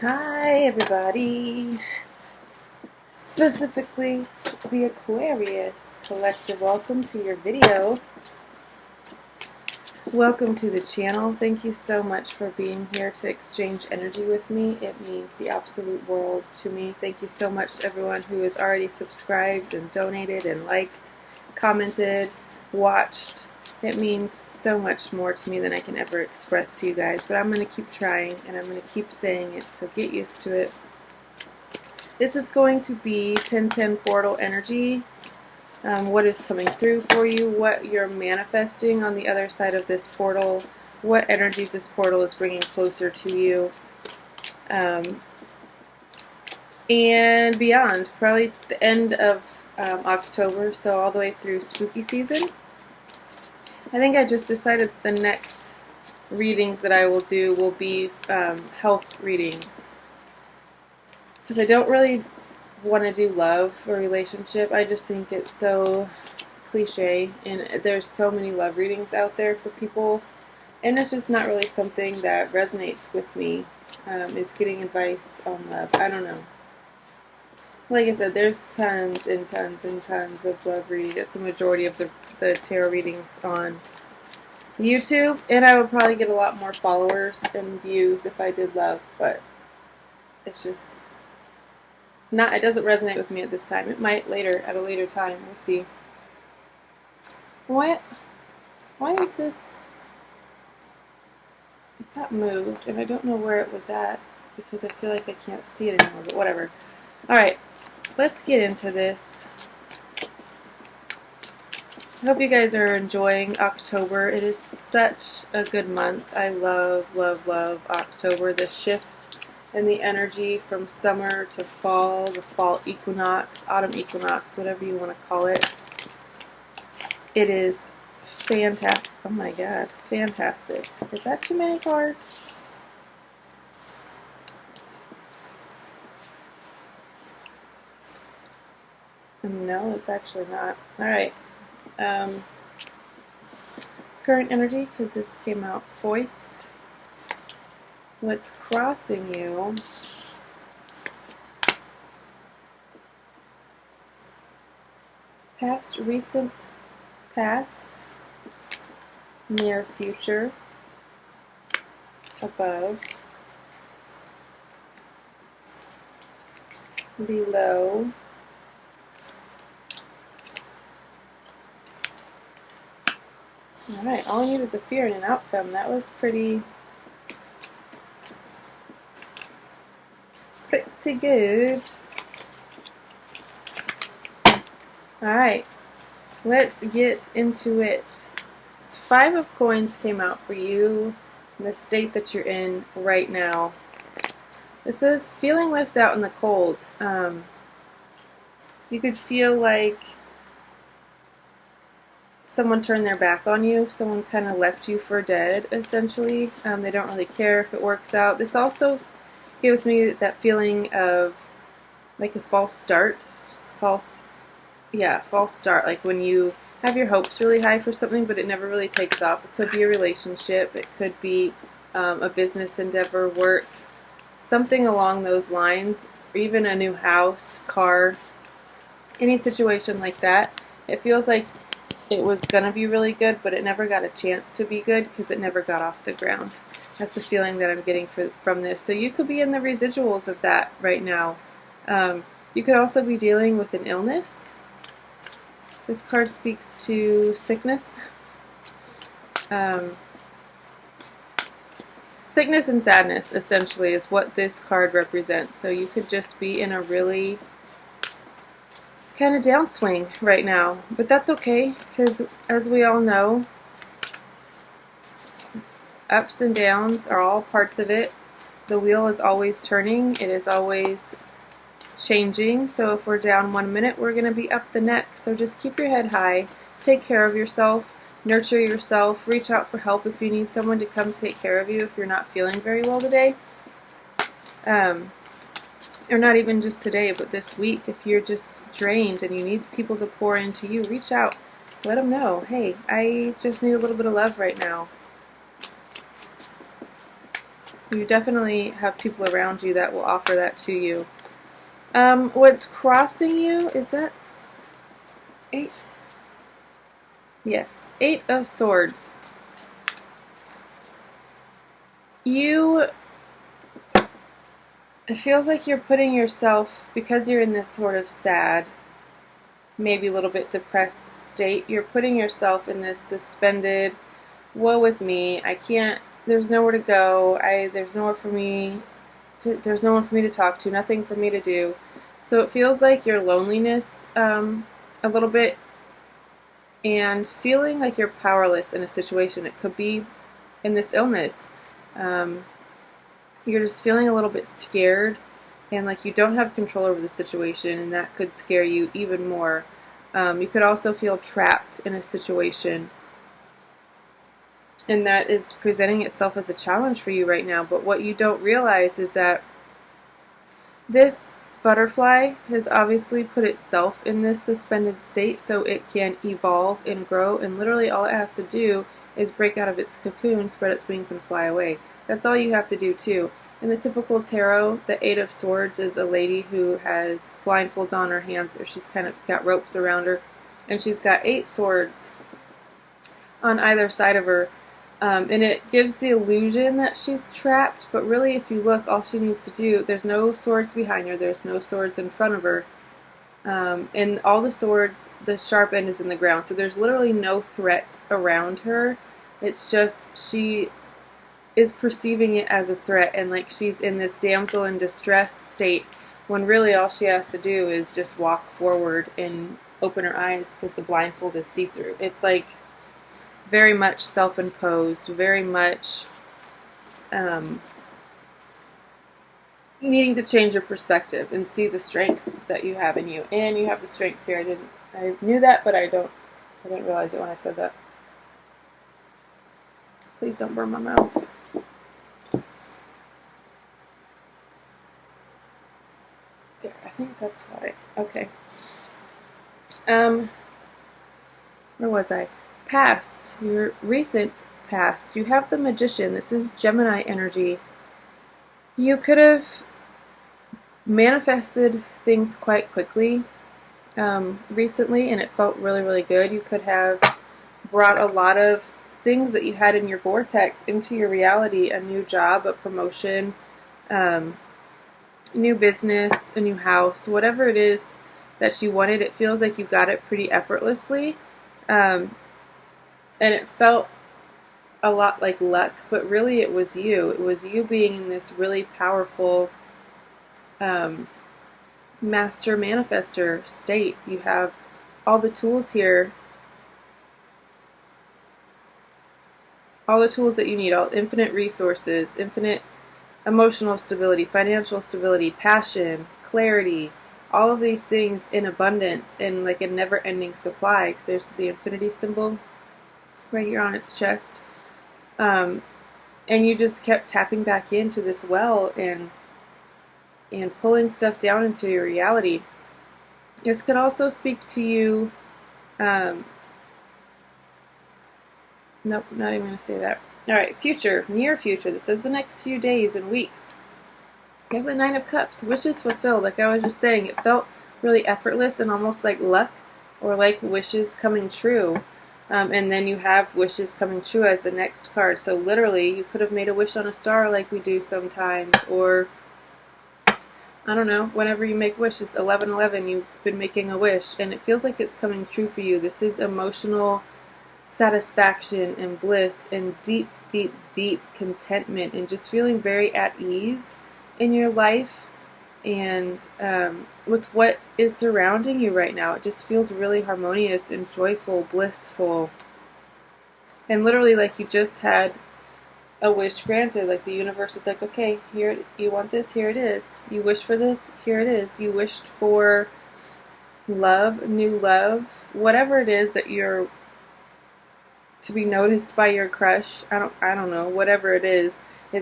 Hi everybody, specifically the Aquarius Collective. Welcome to your video. Welcome to the channel. Thank you so much for being here to exchange energy with me. It means the absolute world to me. Thank you so much to everyone who has already subscribed and donated and liked, commented, watched. It means so much more to me than I can ever express to you guys, but I'm going to keep trying and I'm going to keep saying it, so get used to it. This is going to be 1010 portal energy, what is coming through for you, what you're manifesting on the other side of this portal, what energies this portal is bringing closer to you, and beyond, probably the end of October, so all the way through spooky season. I think I just decided the next readings that I will do will be health readings, because I don't really want to do love or relationship. I just think it's so cliche, and there's so many love readings out there for people, and it's just not really something that resonates with me. Is getting advice on love. I don't know. Like I said, there's tons and tons and tons of love readings. That's the majority of the tarot readings on YouTube, and I would probably get a lot more followers and views if I did love, but it's just not, it doesn't resonate with me at this time. It might later, at a later time. We'll see. Why is this? It got moved, and I don't know where it was at because I feel like I can't see it anymore, but whatever. Alright, let's get into this. I hope you guys are enjoying October. It is such a good month. I love, love, love October. The shift in the energy from summer to fall, the fall equinox, autumn equinox, whatever you want to call it. It is fantastic. Oh my god, fantastic. Is that too many cards? No, it's actually not. Alright. Current energy, because this came out foist. What's crossing you? Past, recent, past, near future, above, below, alright, all I need is a fear and an outcome. That was pretty good. Alright, let's get into it. 5 of Coins came out for you in the state that you're in right now. This is feeling left out in the cold. You could feel like someone turned their back on you. Someone kind of left you for dead, essentially. They don't really care if it works out. This also gives me that feeling of like a false start. False start. Like when you have your hopes really high for something, but it never really takes off. It could be a relationship. It could be a business endeavor, work, something along those lines, or even a new house, car, any situation like that. It feels like it was going to be really good, but it never got a chance to be good because it never got off the ground. That's the feeling that I'm getting from this. So you could be in the residuals of that right now. You could also be dealing with an illness. This card speaks to sickness. Sickness and sadness, essentially, is what this card represents. So you could just be in a really kind of downswing right now. But that's okay, because as we all know, ups and downs are all parts of it. The wheel is always turning. It is always changing. So if we're down 1 minute, we're going to be up the next. So just keep your head high. Take care of yourself. Nurture yourself. Reach out for help if you need someone to come take care of you if you're not feeling very well today. Or not even just today, but this week. If you're just drained and you need people to pour into you, reach out. Let them know, hey, I just need a little bit of love right now. You definitely have people around you that will offer that to you. What's crossing you, is that 8? Yes, 8 of Swords. It feels like you're putting yourself, because you're in this sort of sad, maybe a little bit depressed state, you're putting yourself in this suspended, woe is me, I can't, there's nowhere to go, there's no one for me to talk to, nothing for me to do. So it feels like your loneliness a little bit, and feeling like you're powerless in a situation. It could be in this illness. You're just feeling a little bit scared and like you don't have control over the situation, and that could scare you even more. You could also feel trapped in a situation, and that is presenting itself as a challenge for you right now. But what you don't realize is that this butterfly has obviously put itself in this suspended state so it can evolve and grow, and literally all it has to do is break out of its cocoon, spread its wings, and fly away. That's all you have to do too. In the typical tarot, the 8 of Swords is a lady who has blindfolds on her hands, or she's kind of got ropes around her, and she's got 8 swords on either side of her. And it gives the illusion that she's trapped, but really if you look, all she needs to do, there's no swords behind her, there's no swords in front of her, and all the swords, the sharp end is in the ground, so there's literally no threat around her. It's just she is perceiving it as a threat, and like she's in this damsel in distress state, when really all she has to do is just walk forward and open her eyes, because the blindfold is see-through. It's like very much self-imposed, very much needing to change your perspective and see the strength that you have in you. And you have the strength here. I knew that, but I didn't realize it when I said that. Please don't burn my mouth. There, I think that's why. Okay. Where was I? Past, your recent past. You have the Magician. This is Gemini energy. You could have manifested things quite quickly recently, and it felt really, really good. You could have brought a lot of things that you had in your vortex into your reality: a new job, a promotion, new business, a new house, whatever it is that you wanted. It feels like you got it pretty effortlessly. And it felt a lot like luck, but really it was you. It was you being in this really powerful master manifester state. You have all the tools here, all the tools that you need, all infinite resources, infinite emotional stability, financial stability, passion, clarity, all of these things in abundance, in like a never-ending supply. There's the infinity symbol right here on its chest, and you just kept tapping back into this well and pulling stuff down into your reality. This could also speak to you. Nope, not even going to say that. All right, future, near future. This is the next few days and weeks. You have the 9 of Cups, wishes fulfilled. Like I was just saying, it felt really effortless and almost like luck, or like wishes coming true. And then you have wishes coming true as the next card. So literally, you could have made a wish on a star like we do sometimes, or I don't know, whenever you make wishes, 11/11, you've been making a wish, and it feels like it's coming true for you. This is emotional satisfaction and bliss and deep, deep, deep contentment, and just feeling very at ease in your life and with what is surrounding you right now. It just feels really harmonious and joyful, blissful, and literally like you just had a wish granted. Like the universe is like, okay, here, you want this, here it is. You wished for this, here it is. You wished for love, new love, whatever it is that you're to be noticed by your crush. I don't know, whatever it is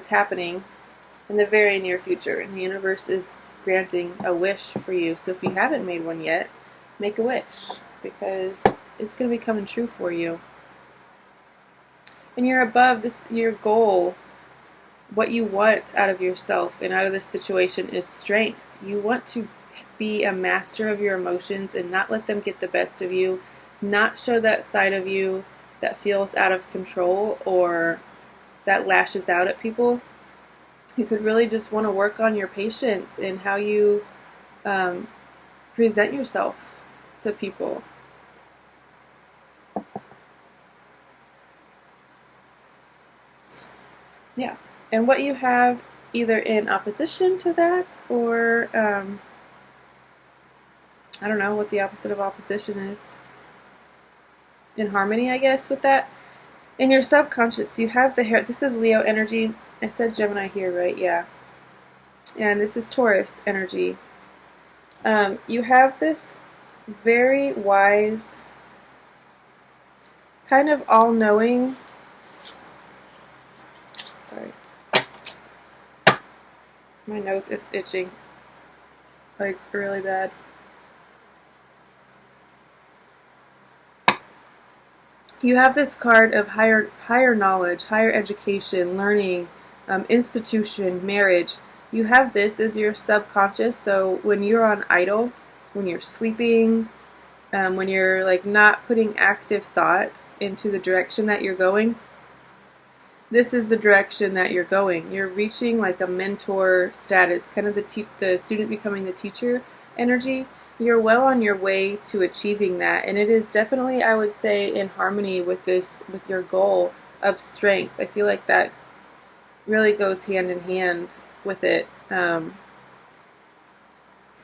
happening in the very near future, and the universe is granting a wish for you. So if you haven't made one yet, make a wish, because it's going to be coming true for you. And you're above this, your goal what you want out of yourself and out of this situation is strength. You want to be a master of your emotions and not let them get the best of you, not show that side of you that feels out of control or that lashes out at people. You could really just want to work on your patience and how you present yourself to people. Yeah. And what you have either in opposition to that or, I don't know what the opposite of opposition is. In harmony, I guess, with that. In your subconscious, you have the hair. This is Leo energy. I said Gemini here, right? Yeah. And this is Taurus energy. You have this very wise, kind of all-knowing, sorry, my nose is itching, like really bad. You have this card of higher knowledge, higher education, learning, institution, marriage. You have this as your subconscious, so when you're on idle, when you're sleeping, when you're like not putting active thought into the direction that you're going, this is the direction that you're going. You're reaching like a mentor status, kind of the student becoming the teacher energy. You're well on your way to achieving that, and it is definitely, I would say, in harmony with your goal of strength. I feel like that really goes hand in hand with it,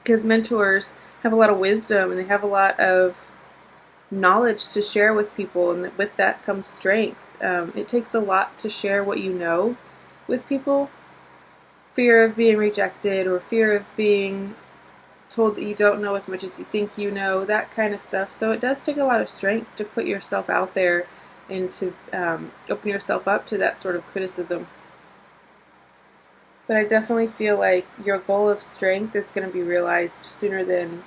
because mentors have a lot of wisdom and they have a lot of knowledge to share with people, and with that comes strength. It takes a lot to share what you know with people. Fear of being rejected or fear of being told that you don't know as much as you think you know, that kind of stuff. So it does take a lot of strength to put yourself out there and to open yourself up to that sort of criticism. But I definitely feel like your goal of strength is going to be realized sooner than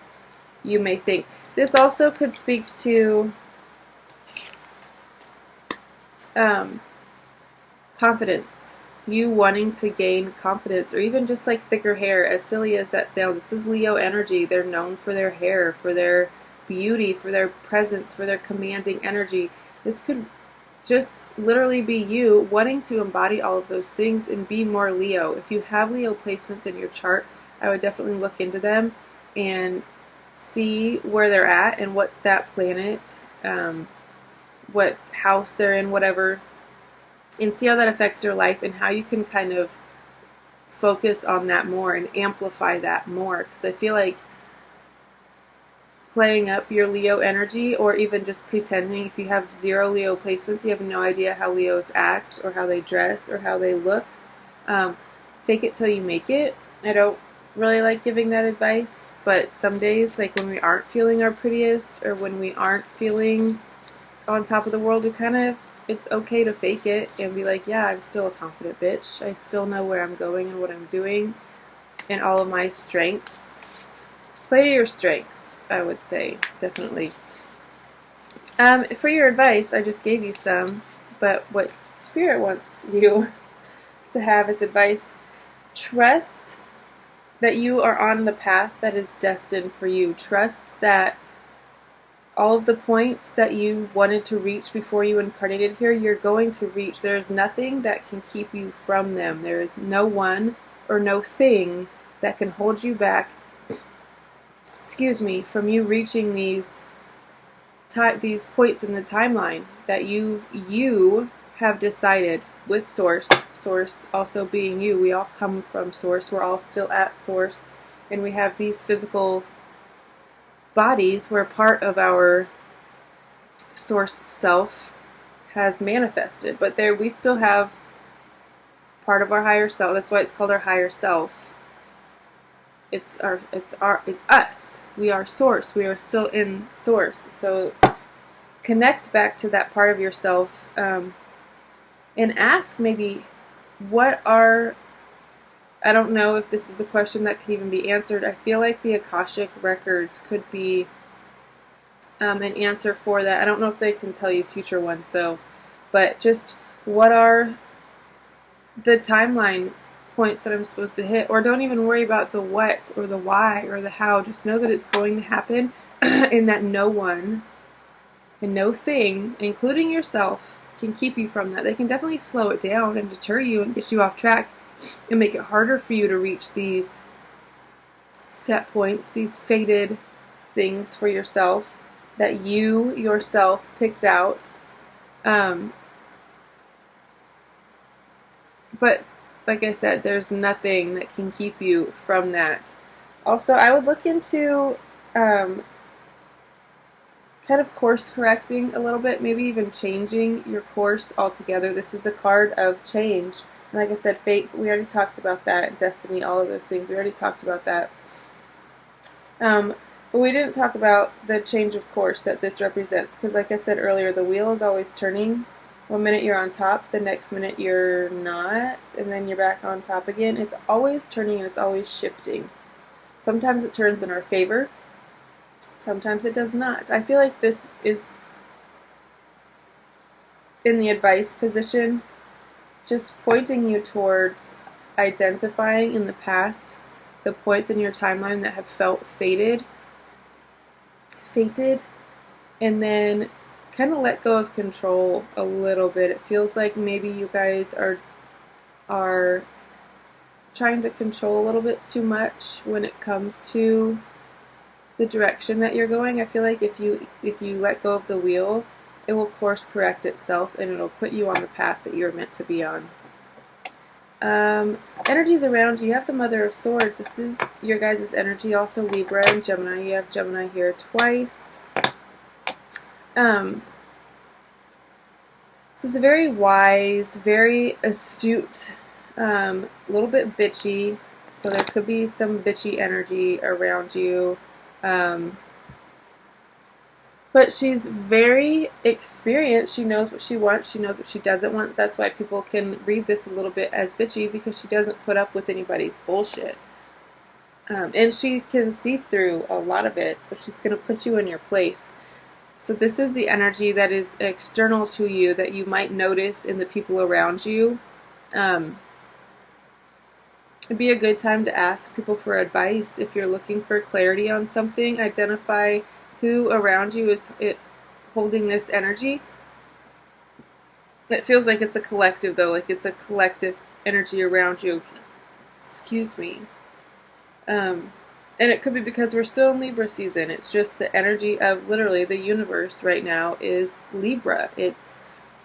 you may think. This also could speak to confidence. You wanting to gain confidence, or even just like thicker hair, as silly as that sounds. This is Leo energy. They're known for their hair, for their beauty, for their presence, for their commanding energy. This could just literally be you wanting to embody all of those things and be more Leo. If you have Leo placements in your chart, I would definitely look into them and see where they're at and what that planet, what house they're in, whatever, and see how that affects your life and how you can kind of focus on that more and amplify that more. Because I feel like playing up your Leo energy, or even just pretending, if you have 0 Leo placements, you have no idea how Leos act or how they dress or how they look, fake it till you make it. I don't really like giving that advice, but some days, like when we aren't feeling our prettiest or when we aren't feeling on top of the world, it's okay to fake it and be like, yeah, I'm still a confident bitch. I still know where I'm going and what I'm doing and all of my strengths. Play to your strengths, I would say, definitely. For your advice, I just gave you some, but what Spirit wants you to have as advice, trust that you are on the path that is destined for you. Trust that all of the points that you wanted to reach before you incarnated here, you're going to reach. There is nothing that can keep you from them. There is no one or no thing that can hold you back, from you reaching these points in the timeline that you have decided with Source. Source also being you. We all come from Source. We're all still at Source, and we have these physical bodies where part of our Source self has manifested, but there we still have part of our higher self. That's why it's called our higher self. It's us. We are Source. We are still in Source. So connect back to that part of yourself, and ask maybe I don't know if this is a question that can even be answered. I feel like the Akashic records could be an answer for that. I don't know if they can tell you future ones though, but just what are the timeline points that I'm supposed to hit, or don't even worry about the what or the why or the how. Just know that it's going to happen and that no one and no thing, including yourself, can keep you from that. They can definitely slow it down and deter you and get you off track and make it harder for you to reach these set points, these fated things for yourself that you yourself picked out. But like I said, there's nothing that can keep you from that. Also, I would look into kind of course correcting a little bit, maybe even changing your course altogether. This is a card of change. And like I said, fate, we already talked about that. Destiny, all of those things, we already talked about that. But we didn't talk about the change of course that this represents, because like I said earlier, the wheel is always turning. One minute you're on top, the next minute you're not, and then you're back on top again. It's always turning and it's always shifting. Sometimes it turns in our favor, sometimes it does not. I feel like this is in the advice position, just pointing you towards identifying in the past the points in your timeline that have felt fated, and then kind of let go of control a little bit. It feels like maybe you guys are trying to control a little bit too much when it comes to the direction that you're going. I feel like if you let go of the wheel, it will course correct itself and it'll put you on the path that you're meant to be on. Energies around you. You have the Mother of Swords. This is your guys' energy. Also Libra and Gemini. You have Gemini here twice. This is a very wise, very astute, a little bit bitchy. So there could be some bitchy energy around you. But she's very experienced. She knows what she wants. She knows what she doesn't want. That's why people can read this a little bit as bitchy, because she doesn't put up with anybody's bullshit. And she can see through a lot of it. So she's going to put you in your place. So this is the energy that is external to you that you might notice in the people around you. It'd be a good time to ask people for advice if you're looking for clarity on something. Identify who around you is holding this energy. It feels like it's a collective though, like it's a collective energy around you. Excuse me. And it could be because we're still in Libra season. It's just the energy of literally the universe right now is Libra. It's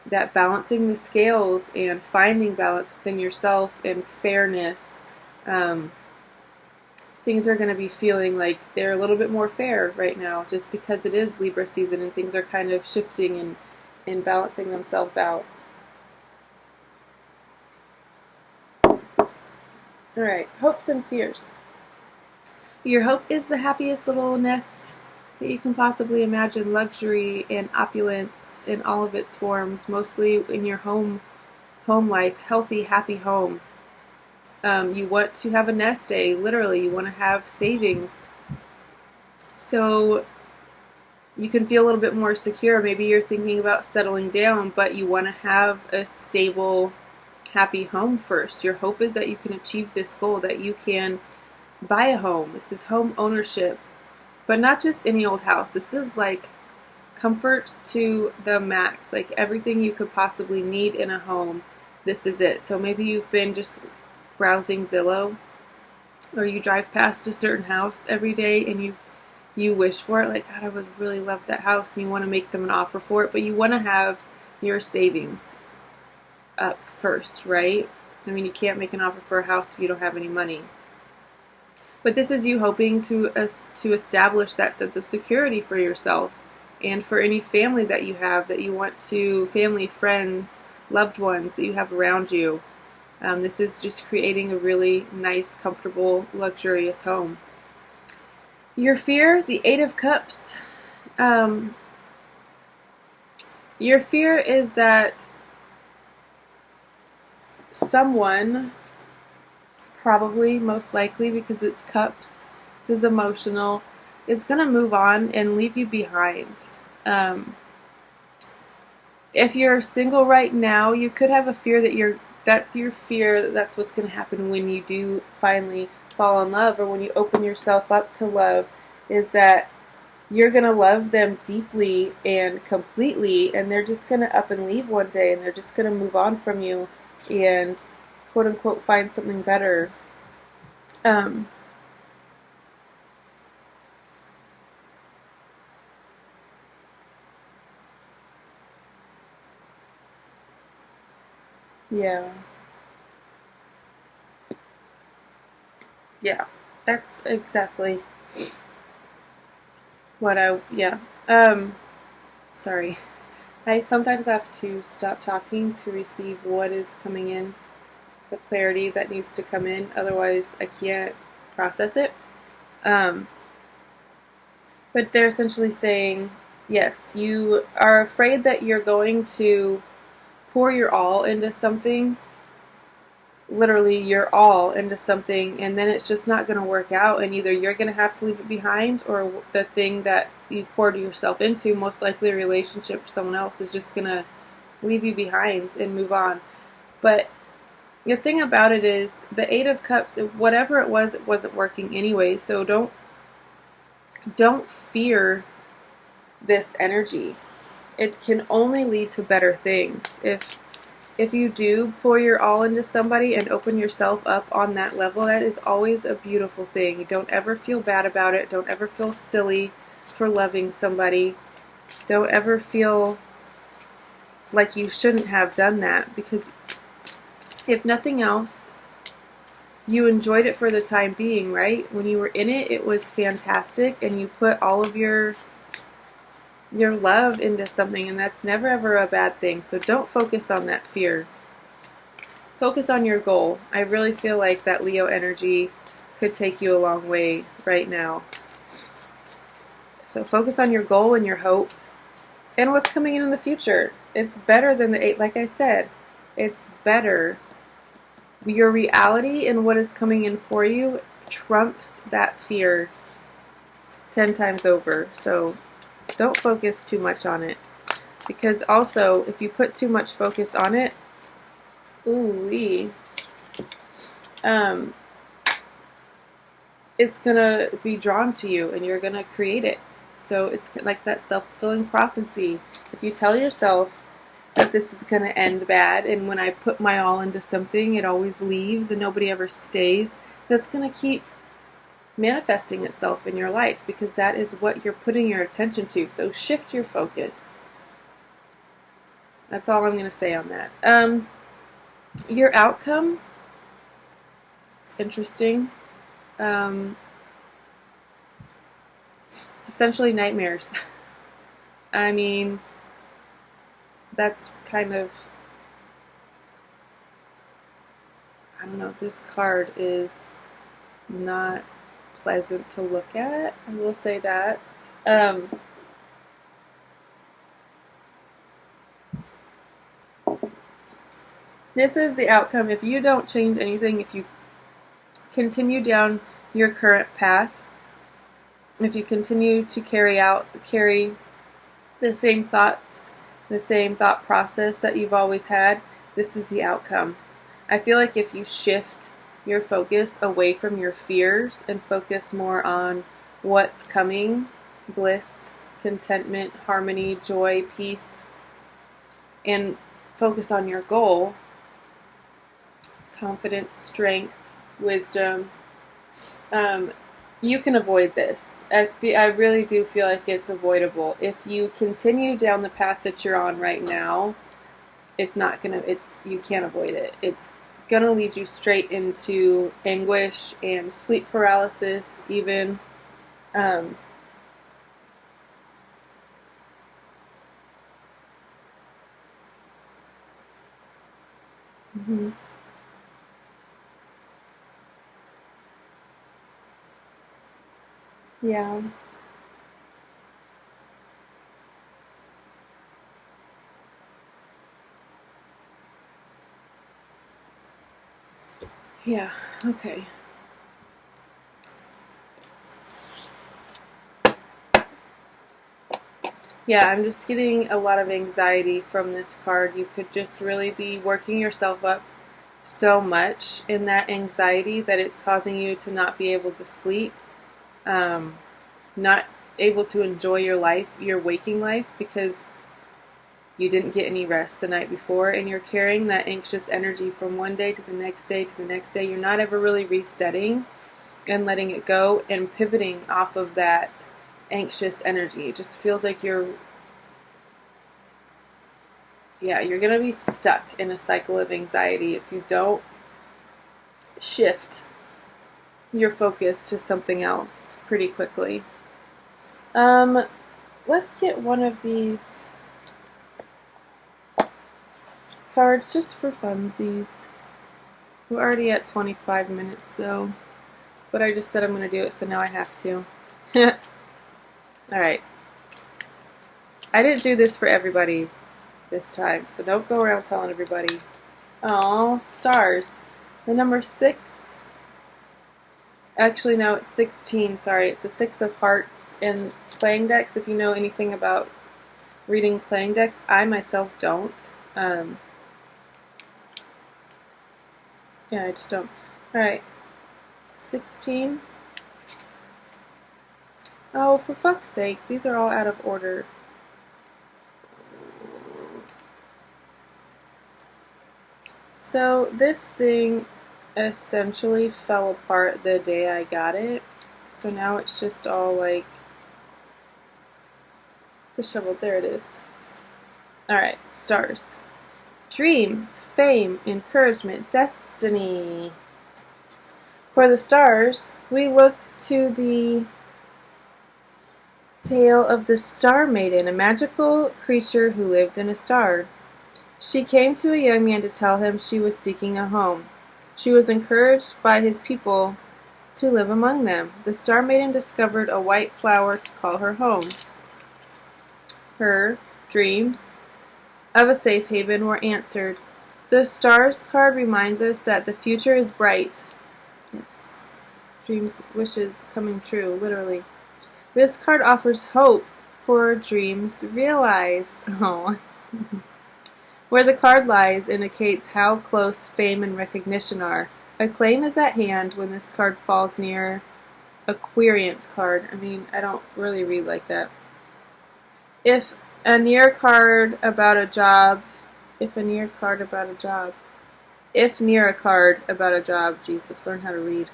that balancing the scales and finding balance within yourself and fairness. Things are going to be feeling like they're a little bit more fair right now just because it is Libra season and things are kind of shifting and balancing themselves out. Alright, hopes and fears. Your hope is the happiest little nest that you can possibly imagine. Luxury and opulence in all of its forms, mostly in your home life, healthy, happy home. You want to have a nest egg, literally. You want to have savings. So you can feel a little bit more secure. Maybe you're thinking about settling down, but you want to have a stable, happy home first. Your hope is that you can achieve this goal, that you can buy a home. This is home ownership, but not just any old house. This is like comfort to the max, like everything you could possibly need in a home. This is it. So maybe you've been just browsing Zillow, or you drive past a certain house every day and you wish for it, like, God, I would really love that house, and you want to make them an offer for it, but you want to have your savings up first, right? I mean, you can't make an offer for a house if you don't have any money. But this is you hoping to establish that sense of security for yourself and for any family that you have, that you want to, family, friends, loved ones that you have around you. This is just creating a really nice, comfortable, luxurious home. Your fear, the Eight of Cups. Your fear is that someone, probably, most likely, because it's cups, this is emotional, is going to move on and leave you behind. If you're single right now, you could have a fear that you're that's your fear. That's what's going to happen when you do finally fall in love, or when you open yourself up to love, is that you're going to love them deeply and completely, and they're just going to up and leave one day, and they're just going to move on from you and quote unquote find something better. Yeah. Yeah. That's exactly what yeah. Sorry. I sometimes have to stop talking to receive what is coming in, the clarity that needs to come in, otherwise I can't process it. But they're essentially saying, yes, you are afraid that you're going to pour your all into something, literally your all into something, and then it's just not going to work out, and either you're going to have to leave it behind, or the thing that you poured yourself into, most likely a relationship with someone else, is just going to leave you behind and move on. But the thing about it is, the Eight of Cups, whatever it wasn't working anyway, so don't fear this energy. It can only lead to better things. If you do pour your all into somebody and open yourself up on that level, that is always a beautiful thing. Don't ever feel bad about it. Don't ever feel silly for loving somebody. Don't ever feel like you shouldn't have done that, because if nothing else, you enjoyed it for the time being, right? When you were in it, it was fantastic, and you put all of your love into something, and that's never ever a bad thing. So don't focus on that fear. Focus on your goal. I really feel like that Leo energy could take you a long way right now. So focus on your goal and your hope and what's coming in the future. It's better than the Eight, like I said. It's better. Your reality and what is coming in for you trumps that fear 10 times over. So don't focus too much on it, because also if you put too much focus on it, it's gonna be drawn to you, and you're gonna create it. So it's like that self-fulfilling prophecy. If you tell yourself that this is gonna end bad, and when I put my all into something, it always leaves and nobody ever stays, that's gonna keep manifesting itself in your life, because that is what you're putting your attention to. So shift your focus. That's all I'm going to say on that. Your outcome, interesting. Essentially nightmares. I mean, that's kind of, I don't know, this card is not pleasant to look at. I will say that. This is the outcome. If you don't change anything, if you continue down your current path, if you continue to carry the same thoughts, the same thought process that you've always had, this is the outcome. I feel like if you shift your focus away from your fears and focus more on what's coming, bliss, contentment, harmony, joy, peace, and focus on your goal, confidence, strength, wisdom, you can avoid this. I really do feel like it's avoidable. If you continue down the path that you're on right now, you can't avoid it. It's gonna lead you straight into anguish and sleep paralysis, even. Yeah. Yeah, okay. Yeah, I'm just getting a lot of anxiety from this card. You could just really be working yourself up so much in that anxiety that it's causing you to not be able to sleep, not able to enjoy your life, your waking life, because you didn't get any rest the night before, and you're carrying that anxious energy from one day to the next day to the next day. You're not ever really resetting and letting it go and pivoting off of that anxious energy. It just feels like you're going to be stuck in a cycle of anxiety if you don't shift your focus to something else pretty quickly. Let's get one of these cards just for funsies. We're already at 25 minutes though, but I just said I'm going to do it, so now I have to. Alright. I didn't do this for everybody this time, so don't go around telling everybody. Oh, stars. The number 6. Actually, no, it's 16. Sorry, it's a 6 of hearts in playing decks. If you know anything about reading playing decks, I myself don't. Yeah, I just don't. Alright. 16. Oh, for fuck's sake, these are all out of order. So this thing essentially fell apart the day I got it. So now it's just all like disheveled. There it is. Alright, stars. Dreams, fame, encouragement, destiny. For the stars, we look to the tale of the Star Maiden, a magical creature who lived in a star. She came to a young man to tell him she was seeking a home. She was encouraged by his people to live among them. The Star Maiden discovered a white flower to call her home. Her dreams of a safe haven were answered. The Stars card reminds us that the future is bright. Yes. Dreams, wishes coming true, literally. This card offers hope for dreams realized. Oh. Where the card lies indicates how close fame and recognition are. Acclaim is at hand when this card falls near Aquarius card. I mean, I don't really read like that. If near a card about a job, Jesus, learn how to read.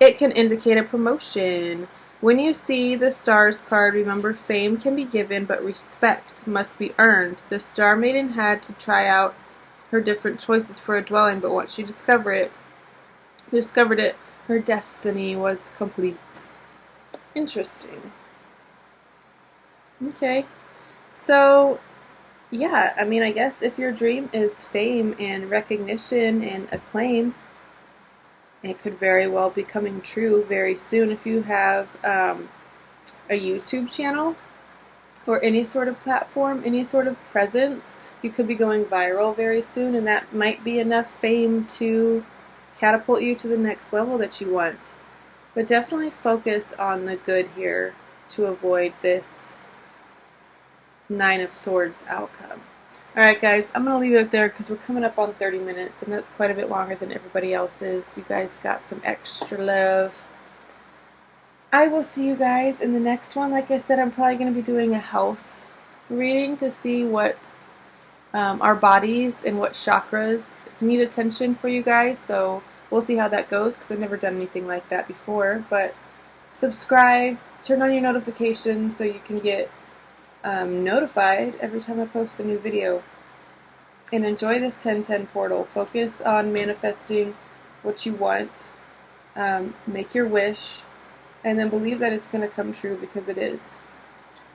It can indicate a promotion. When you see the Stars card, remember fame can be given, but respect must be earned. The Star Maiden had to try out her different choices for a dwelling, but once she discovered it, her destiny was complete. Interesting. Okay. So, yeah, I mean, I guess if your dream is fame and recognition and acclaim, it could very well be coming true very soon. If you have a YouTube channel or any sort of platform, any sort of presence, you could be going viral very soon, and that might be enough fame to catapult you to the next level that you want. But definitely focus on the good here to avoid this 9 of Swords outcome. Alright guys, I'm going to leave it there because we're coming up on 30 minutes and that's quite a bit longer than everybody else's. You guys got some extra love. I will see you guys in the next one. Like I said, I'm probably going to be doing a health reading to see what our bodies and what chakras need attention for you guys. So we'll see how that goes because I've never done anything like that before. But subscribe, turn on your notifications so you can get notified every time I post a new video. And enjoy this 10/10 portal. Focus on manifesting what you want. Make your wish. And then believe that it's going to come true because it is.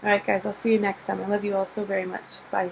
Alright guys, I'll see you next time. I love you all so very much. Bye.